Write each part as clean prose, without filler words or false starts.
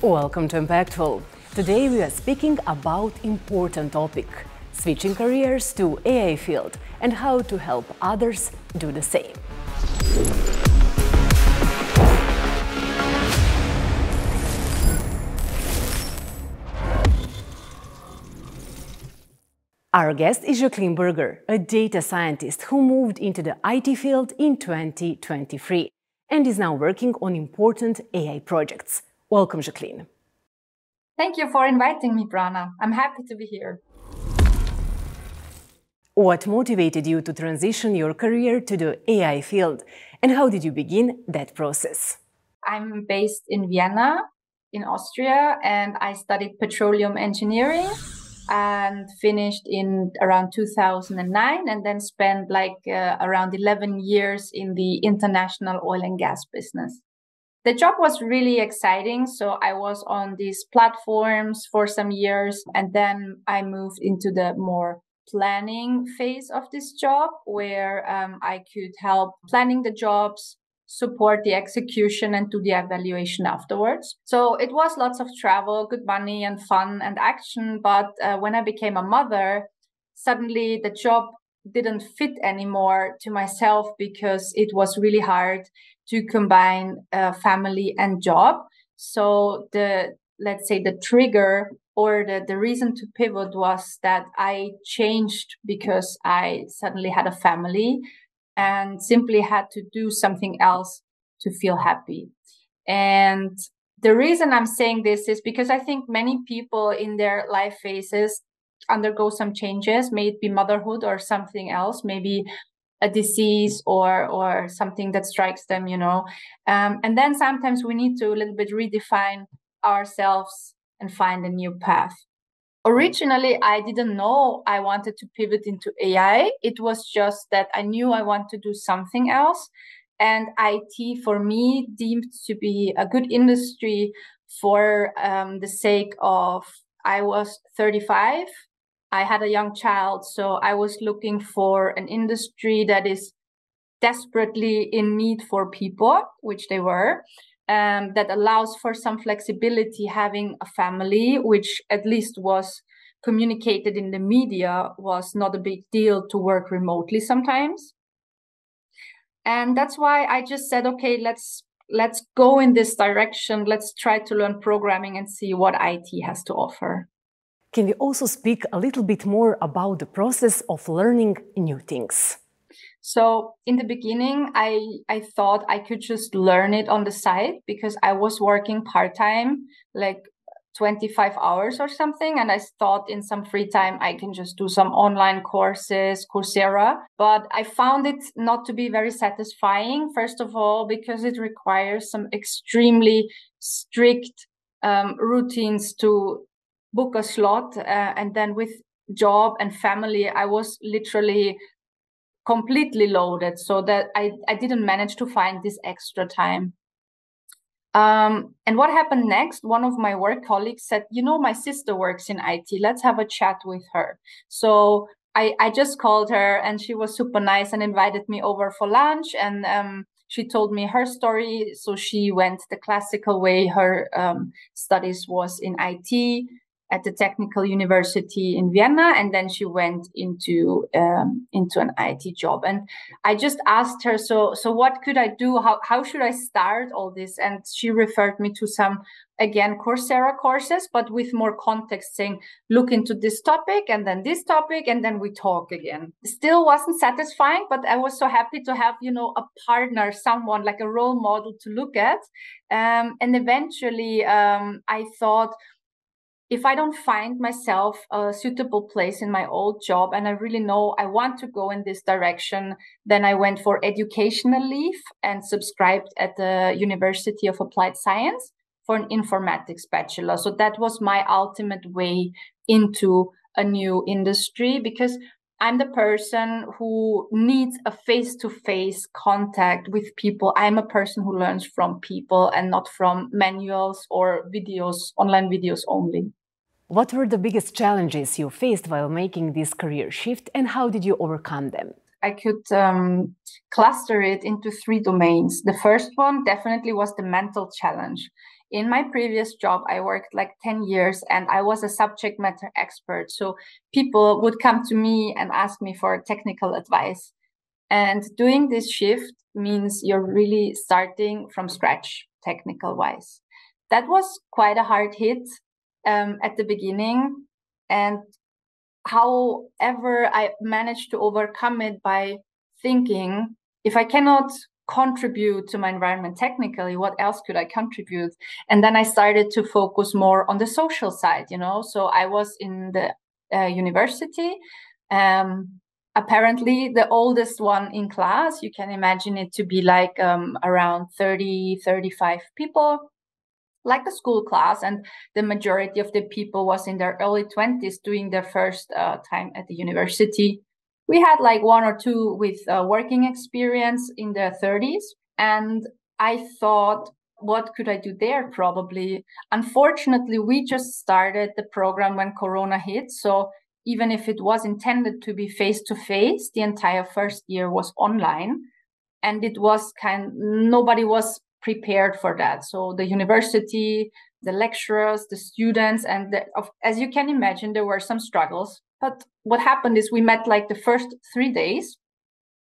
Welcome to Impactful. Today we are speaking about important topic, switching careers to AI field and how to help others do the same. Our guest is Jacqueline Berger, a data scientist who moved into the IT field in 2023 and is now working on important AI projects. Welcome, Jacqueline. Thank you for inviting me, Brana. I'm happy to be here. What motivated you to transition your career to the AI field, and how did you begin that process? I'm based in Vienna, in Austria, and I studied Petroleum Engineering and finished in around 2009, and then spent around 11 years in the international oil and gas business. The job was really exciting, so I was on these platforms for some years, and then I moved into the more planning phase of this job, where I could help planning the jobs, support the execution, and do the evaluation afterwards. So it was lots of travel, good money and fun and action, but when I became a mother, suddenly the job didn't fit anymore to myself because it was really hard to combine family and job. So let's say the trigger or the reason to pivot was that I changed because I suddenly had a family and simply had to do something else to feel happy. And the reason I'm saying this is because I think many people in their life phases undergo some changes, may it be motherhood or something else, maybe a disease or something that strikes them, and then sometimes we need to a little bit redefine ourselves and find a new path. Originally, I didn't know I wanted to pivot into AI. It was just that I knew I want to do something else. And IT, for me, deemed to be a good industry for the sake of, I was 35. I had a young child, so I was looking for an industry that is desperately in need for people, which they were, that allows for some flexibility, having a family, which at least was communicated in the media was not a big deal to work remotely sometimes. And that's why I just said, okay, let's go in this direction. Let's try to learn programming and see what IT has to offer. Can we also speak a little bit more about the process of learning new things? So in the beginning, I thought I could just learn it on the side because I was working part-time, like 25 hours or something. And I thought in some free time, I can just do some online courses, Coursera. But I found it not to be very satisfying, first of all, because it requires some extremely strict routines to book a slot, and then with job and family, I was literally completely loaded, so that I didn't manage to find this extra time. And what happened next? One of my work colleagues said, my sister works in IT. Let's have a chat with her. So I just called her, and she was super nice and invited me over for lunch. And she told me her story. So she went the classical way. Her studies was in IT at the Technical University in Vienna, and then she went into an IT job. And I just asked her, so what could I do? How should I start all this? And she referred me to some, again, Coursera courses, but with more context, saying, look into this topic, and then this topic, and then we talk again. Still wasn't satisfying, but I was so happy to have, a partner, someone like a role model to look at. And eventually I thought, if I don't find myself a suitable place in my old job and I really know I want to go in this direction, then I went for educational leave and subscribed at the University of Applied Science for an Informatics Bachelor. So that was my ultimate way into a new industry, because I'm the person who needs a face-to-face contact with people. I'm a person who learns from people and not from manuals or videos, online videos only. What were the biggest challenges you faced while making this career shift, and how did you overcome them? I could cluster it into 3 domains. The first one definitely was the mental challenge. in my previous job, I worked like 10 years and I was a subject matter expert. So people would come to me and ask me for technical advice. And doing this shift means you're really starting from scratch, technical wise. That was quite a hard hit at the beginning. And however, I managed to overcome it by thinking, if I cannot contribute to my environment technically, what else could I contribute? And then I started to focus more on the social side, So I was in the university, apparently the oldest one in class. You can imagine it to be like around 30, 35 people, like a school class, and the majority of the people was in their early 20s doing their first time at the university. We had like one or two with working experience in their 30s. And I thought, what could I do there? Probably. Unfortunately, we just started the program when Corona hit. So even if it was intended to be face-to-face, the entire first year was online. And it was nobody was prepared for that. So the university, the lecturers, the students, and as you can imagine, there were some struggles. But what happened is we met like the first 3 days,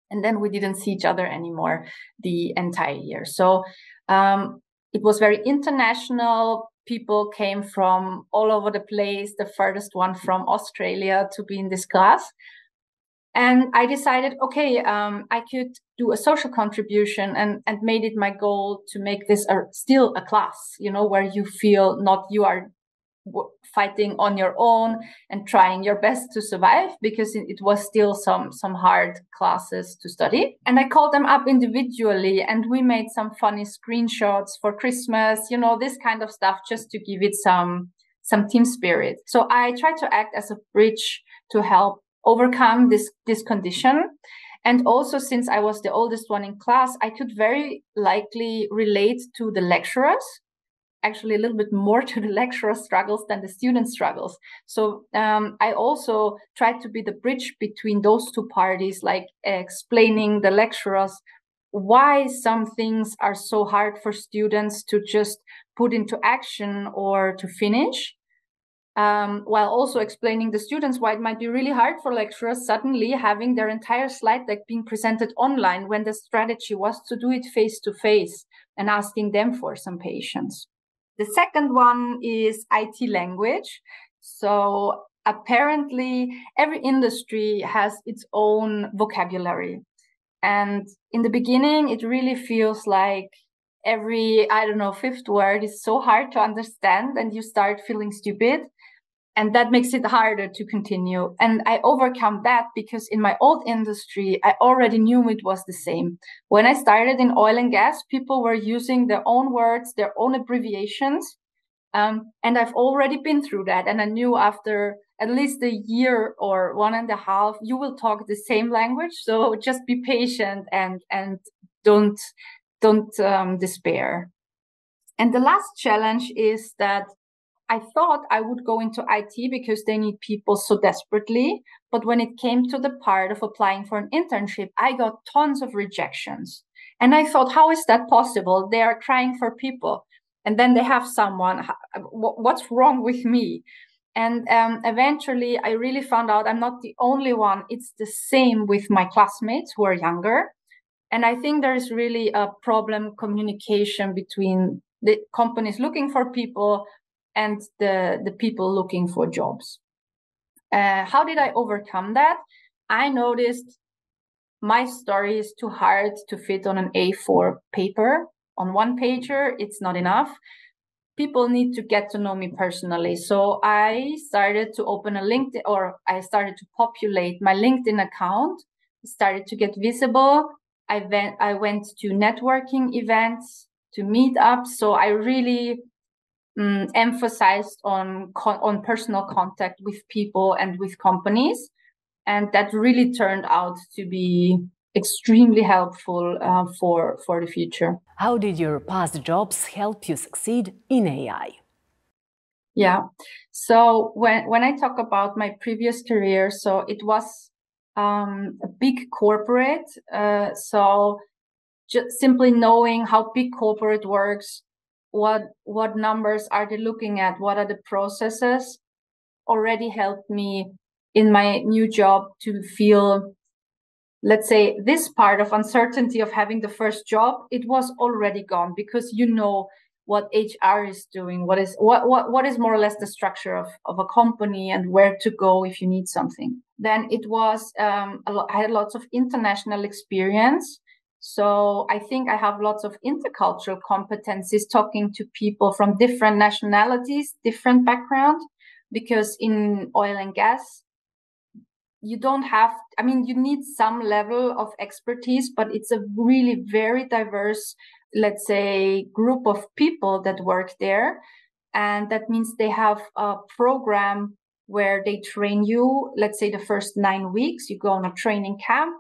and then we didn't see each other anymore the entire year. So it was very international. People came from all over the place, the furthest one from Australia to be in this class. And I decided, okay, I could do a social contribution, and made it my goal to make this still a class, where you feel not you are fighting on your own and trying your best to survive, because it was still some hard classes to study. And I called them up individually, and we made some funny screenshots for Christmas, this kind of stuff, just to give it some team spirit. So I tried to act as a bridge to help overcome this condition. And also, since I was the oldest one in class, I could very likely relate to the lecturers, actually a little bit more to the lecturer struggles than the student struggles. So I also tried to be the bridge between those two parties, like explaining the lecturers why some things are so hard for students to just put into action or to finish. While also explaining the students why it might be really hard for lecturers suddenly having their entire slide deck being presented online, when the strategy was to do it face-to-face, and asking them for some patience. The second one is IT language. So apparently every industry has its own vocabulary. And in the beginning, it really feels like every, fifth word is so hard to understand, and you start feeling stupid. And that makes it harder to continue. And I overcome that because in my old industry, I already knew it was the same. When I started in oil and gas, people were using their own words, their own abbreviations. And I've already been through that. And I knew after at least a year or 1.5, you will talk the same language. So just be patient and don't despair. And the last challenge is that I thought I would go into IT because they need people so desperately. But when it came to the part of applying for an internship, I got tons of rejections. And I thought, how is that possible? They are trying for people. And then they have someone, what's wrong with me? And eventually I really found out I'm not the only one. It's the same with my classmates who are younger. And I think there is really a problem communication between the companies looking for people and the people looking for jobs. How did I overcome that? I noticed my story is too hard to fit on an A4 paper. On one pager, it's not enough. People need to get to know me personally. So I started to open a LinkedIn, or I started to populate my LinkedIn account, started to get visible. I went to networking events, to meetups. So I really emphasized on personal contact with people and with companies. And that really turned out to be extremely helpful for the future. How did your past jobs help you succeed in AI? Yeah. So when I talk about my previous career, so it was a big corporate. So just simply knowing how big corporate works what numbers are they looking at, what are the processes, already helped me in my new job to feel, let's say, this part of uncertainty of having the first job, it was already gone, because you know what HR is doing, what is more or less the structure of a company and where to go if you need something. Then it was I had lots of international experience. So I think I have lots of intercultural competencies, talking to people from different nationalities, different background, because in oil and gas, you don't have, I mean, you need some level of expertise, but it's a really very diverse, let's say, group of people that work there. And that means they have a program where they train you, let's say the first 9 weeks, you go on a training camp,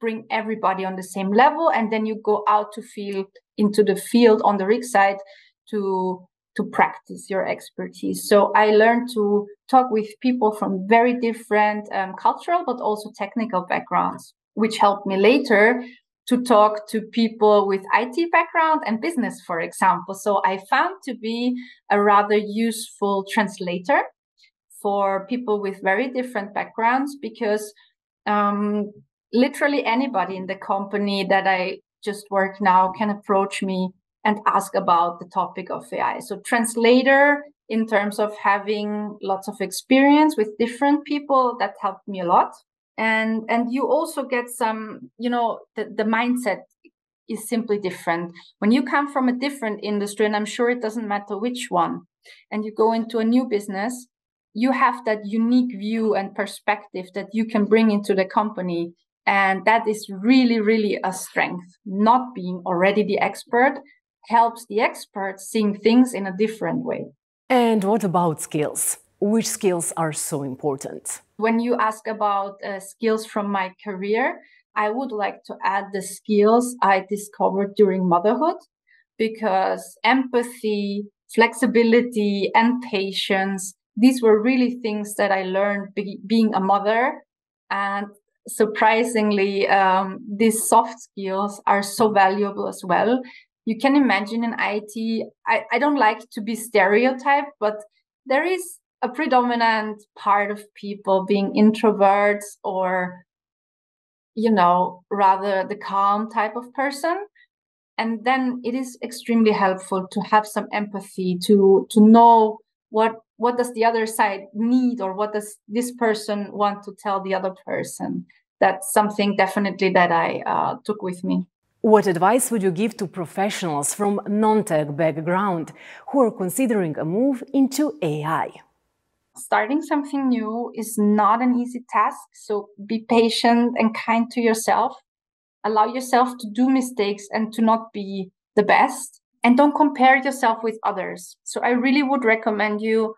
bring everybody on the same level, and then you go out into the field on the rig side to practice your expertise. So I learned to talk with people from very different cultural, but also technical backgrounds, which helped me later to talk to people with IT background and business, for example. So I found to be a rather useful translator for people with very different backgrounds, because literally anybody in the company that I just work now can approach me and ask about the topic of AI. So translator, in terms of having lots of experience with different people, that helped me a lot. And you also get some, the mindset is simply different. When you come from a different industry, and I'm sure it doesn't matter which one, and you go into a new business, you have that unique view and perspective that you can bring into the company. And that is really, really a strength. Not being already the expert helps the expert seeing things in a different way. And what about skills? Which skills are so important? When you ask about skills from my career, I would like to add the skills I discovered during motherhood, because empathy, flexibility, and patience, these were really things that I learned being a mother. And surprisingly, these soft skills are so valuable as well. You can imagine in IT, I don't like to be stereotyped, but there is a predominant part of people being introverts or, rather the calm type of person. And then it is extremely helpful to have some empathy, to know what does the other side need, or what does this person want to tell the other person. That's something definitely that I took with me. What advice would you give to professionals from non-tech background who are considering a move into AI? Starting something new is not an easy task, so be patient and kind to yourself. Allow yourself to do mistakes and to not be the best. And don't compare yourself with others. So I really would recommend you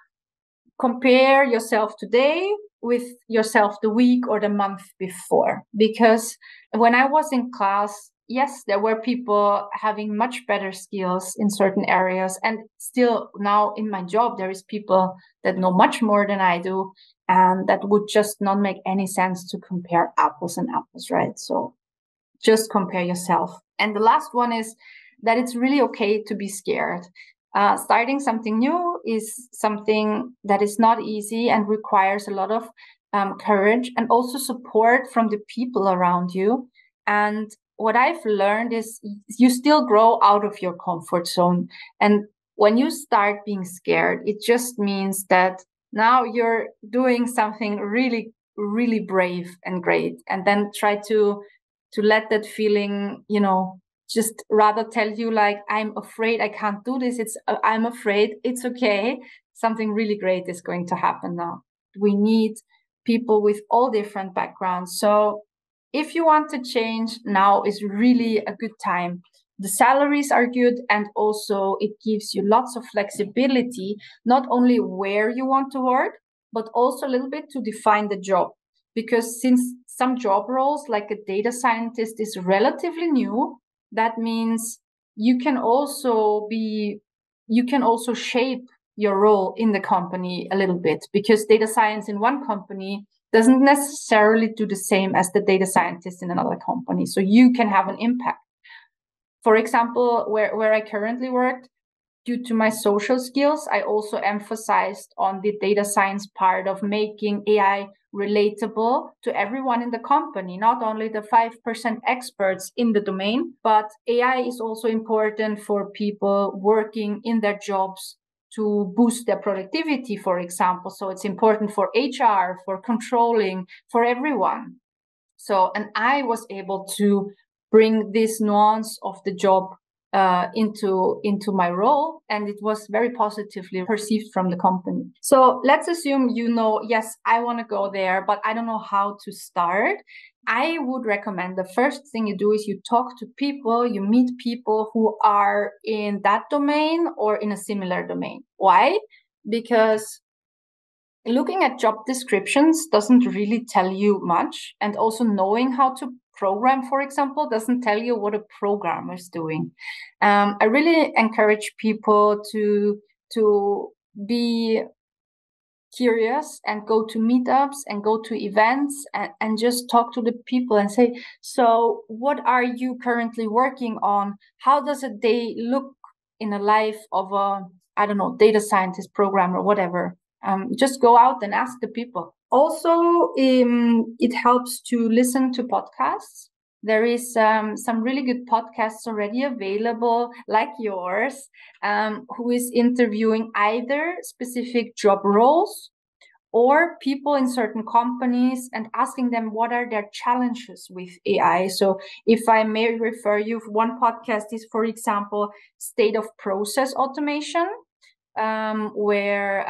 compare yourself today with yourself the week or the month before. Because when I was in class, yes, there were people having much better skills in certain areas. And still now in my job, there is people that know much more than I do. And that would just not make any sense to compare apples and apples, right? So just compare yourself. And the last one is that it's really okay to be scared. Starting something new is something that is not easy and requires a lot of courage and also support from the people around you. And what I've learned is you still grow out of your comfort zone. And when you start being scared, it just means that now you're doing something really, really brave and great. And then try to let that feeling, just rather tell you like, I'm afraid I can't do this. I'm afraid, it's okay. Something really great is going to happen now. We need people with all different backgrounds. So if you want to change, now is really a good time. The salaries are good, and also it gives you lots of flexibility, not only where you want to work, but also a little bit to define the job. Because since some job roles, like a data scientist, is relatively new, that means you can also shape your role in the company a little bit, because data science in one company doesn't necessarily do the same as the data scientist in another company. So you can have an impact. For example, where I currently worked, due to my social skills, I also emphasized on the data science part of making AI relatable to everyone in the company, not only the 5% experts in the domain, but AI is also important for people working in their jobs to boost their productivity, for example. So it's important for HR, for controlling, for everyone. So, and I was able to bring this nuance of the job into my role, and it was very positively perceived from the company. So let's assume yes, I want to go there, but I don't know how to start. I would recommend the first thing you do is you talk to people, you meet people who are in that domain or in a similar domain. Why? Because looking at job descriptions doesn't really tell you much, and also knowing how to program, for example, doesn't tell you what a programmer is doing. I really encourage people to be curious and go to meetups and go to events and just talk to the people and say, so what are you currently working on? How does a day look in a life of a, I don't know, data scientist, programmer, whatever? Just go out and ask the people. Also, it helps to listen to podcasts. There is some really good podcasts already available, like yours, who is interviewing either specific job roles or people in certain companies and asking them what are their challenges with AI. So if I may refer you, one podcast is, for example, state of process automation, where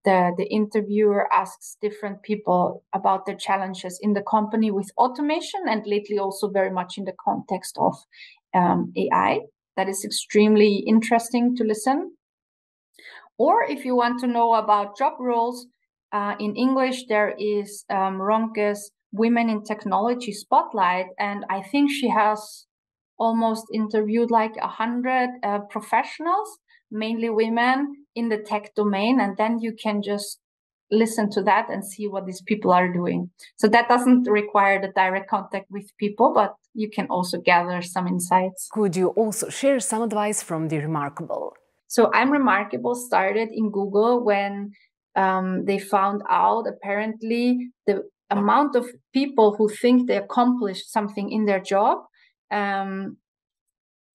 the interviewer asks different people about their challenges in the company with automation, and lately also very much in the context of AI. That is extremely interesting to listen. Or if you want to know about job roles, in English, there is Ronke's Women in Technology Spotlight, and I think she has almost interviewed like 100 professionals, mainly women in the tech domain, and then you can just listen to that and see what these people are doing. So that doesn't require the direct contact with people, but you can also gather some insights. Could you also share some advice from the Remarkable? So Remarkable started in Google when they found out apparently the amount of people who think they accomplished something in their job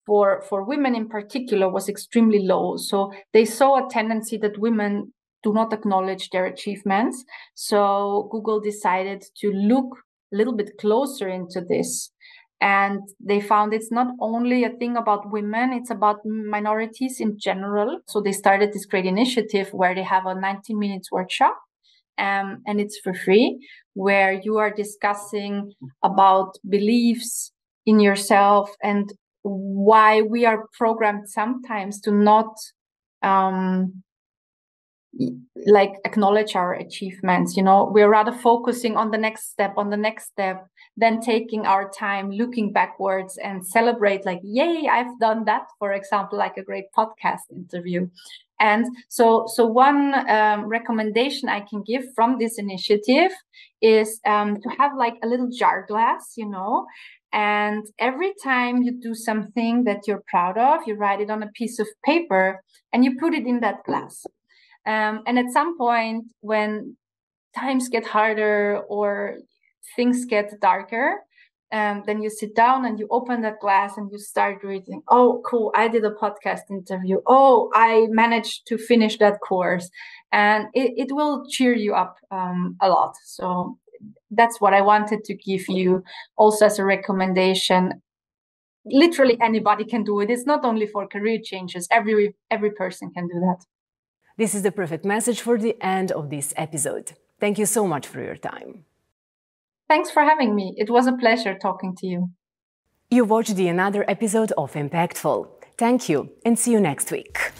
for women in particular was extremely low. So they saw a tendency that women do not acknowledge their achievements. So Google decided to look a little bit closer into this. And they found it's not only a thing about women, it's about minorities in general. So they started this great initiative where they have a 90 minutes workshop, and it's for free, where you are discussing about beliefs in yourself and why we are programmed sometimes to not like acknowledge our achievements. We're rather focusing on the next step, than taking our time looking backwards and celebrate like, yay, I've done that, for example, like a great podcast interview. And so one recommendation I can give from this initiative is to have like a little jar glass, and every time you do something that you're proud of, you write it on a piece of paper and you put it in that glass. And at some point when times get harder or things get darker, then you sit down and you open that glass and you start reading, oh, cool, I did a podcast interview. Oh, I managed to finish that course. And it will cheer you up a lot. So that's what I wanted to give you also as a recommendation. Literally anybody can do it. It's not only for career changes. Every person can do that. This is the perfect message for the end of this episode. Thank you so much for your time. Thanks for having me. It was a pleasure talking to you. You watched another episode of Impactful. Thank you and see you next week.